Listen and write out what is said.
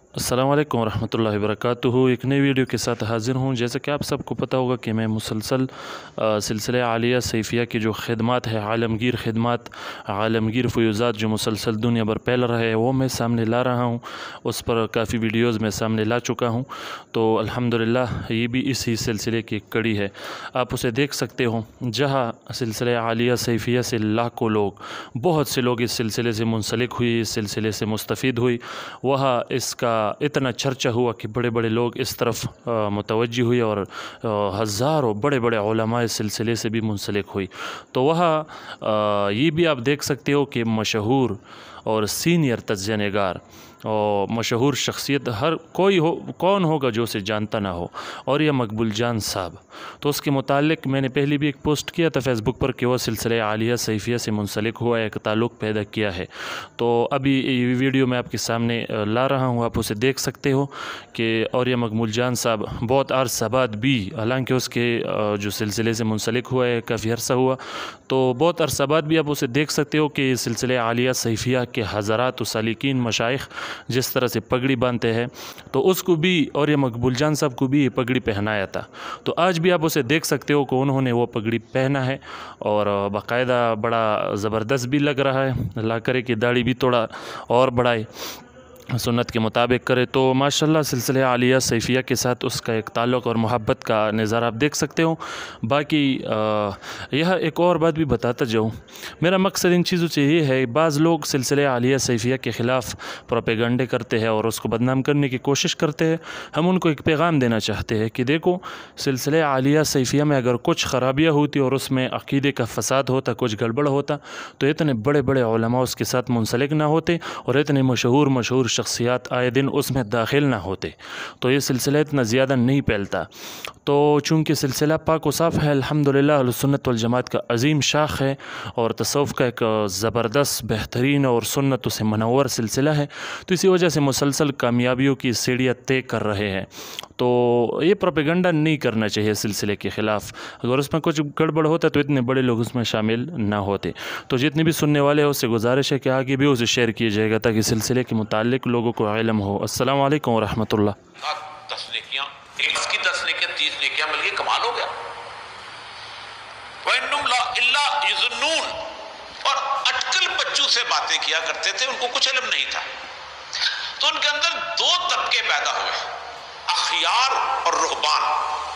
अस्सलाम वालेकुम रहमतुल्लाहि व बरकातुहू। एक नई वीडियो के साथ हाज़िर हूँ। जैसे कि आप सबको पता होगा कि मैं मुसलसल सिलसिले आलिया सैफ़िया की जो ख़िदमत है, आलमगीर ख़िदमत, आलमगीर फ़यूज़ात जो मुसलसल दुनिया भर फैल रहा है, वो मैं सामने ला रहा हूँ। उस पर काफ़ी वीडियोज़ मैं सामने ला चुका हूँ। तो अल्हम्दुलिल्लाह ये भी इसी सिलसिले की एक कड़ी है। आप उसे देख सकते हो, जहाँ सिलसिले आलिया सैफ़िया से लाखों लोग, बहुत से लोग इस सिलसिले से मुंसलिक हुई, इस सिलसिले से मुस्तफ़ीद हुई, वहाँ इसका इतना चर्चा हुआ कि बड़े बड़े लोग इस तरफ मुतवज्जी हुए और हज़ारों बड़े बड़े उलमा इस सिलसिले से भी मुंसलिक हुई। तो वह ये भी आप देख सकते हो कि मशहूर और सीनियर तज्ज़िया निगार और मशहूर शख्सियत हर कोई हो, कौन होगा जो उसे जानता ना हो, और यह मकबूल जान साहब। तो उसके मुतालिक मैंने पहले भी एक पोस्ट किया था फेसबुक पर कि वह सिलसिले आलिया सैफ़िया से मुंसलिक हुआ, एक ताल्लुक़ पैदा किया है। तो अभी ये वीडियो मैं आपके सामने ला रहा हूँ, आप उसे देख सकते हो कि और यह मकबूल जान साहब बहुत अरसा बाद भी, हालांकि उसके जो सिलसिले से मुंसलिक हुआ है काफ़ी अरसा हुआ, तो बहुत अरसा बाद भी आप उसे देख सकते हो कि सिलसिले आलिया सैफ़िया के हज़रात सालिकीन मशाइख जिस तरह से पगड़ी बांधते हैं, तो उसको भी और ये मकबूल जान साहब को भी ये पगड़ी पहनाया था। तो आज भी आप उसे देख सकते हो कि उन्होंने वो पगड़ी पहना है और बाकायदा बड़ा ज़बरदस्त भी लग रहा है। अल्लाह करे कि दाढ़ी भी थोड़ा और बढ़ाए, सुन्नत के मुताबिक करे। तो माशाल्लाह सिलसिले आलिया सैफ़िया के साथ उसका एक ताल्लुक़ और मोहब्बत का नज़ारा आप देख सकते हो। बाकी यह एक और बात भी बताता जाऊँ, मेरा मकसद इन चीज़ों से ये है, बाज़ लोग सिलसिले आलिया सैफ़िया के ख़िलाफ़ प्रोपेगंडे करते हैं और उसको बदनाम करने की कोशिश करते हैं। हम उनको एक पैगाम देना चाहते हैं कि देखो, सिलसिले आलिया सैफ़िया में अगर कुछ ख़राबियाँ होती और उसमें अक़ीदे का फ़साद होता, कुछ गड़बड़ होता, तो इतने बड़े बड़े उलमा उसके साथ मुंसलिक ना होते और इतने मशहूर शख्सियात आए दिन उसमें दाखिल ना होते, तो ये सिलसिला इतना ज़्यादा नहीं फैलता। तो चूँकि सिलसिला पाक व साफ़ है, अल्हम्दुलिल्लाह अहले सुन्नत वल जमात का अज़ीम शाख है और तसव्वुफ़ का एक ज़बरदस्त बेहतरीन और सुन्नतों से मनव्वर सिलसिला है, तो इसी वजह से मुसलसल कामयाबियों की सीढ़ियाँ तय कर रहे हैं। तो ये प्रोपेगंडा नहीं करना चाहिए सिलसिले के ख़िलाफ़। अगर उसमें कुछ गड़बड़ होता तो इतने बड़े लोग उसमें शामिल ना होते। तो जितने भी सुनने वाले हैं उससे गुजारिश है कि आगे भी उसे शेयर किया जाएगा ताकि सिलसिले के मुताल्लिक़ लोगों को इल्म हो। अस्सलाम वालेकुम व रहमतुल्लाह। 10 नेकियां, 30 की 10 नेकियां, 30 नेकियां मिल गई, कमाल हो गया। वइन्नुम ला इल्ला युज़न्नून, और अटकल बच्चों से बातें किया करते थे, उनको कुछ इल्म नहीं था। तो उनके अंदर दो तबके पैदा हुए, अखियार और रुहबान।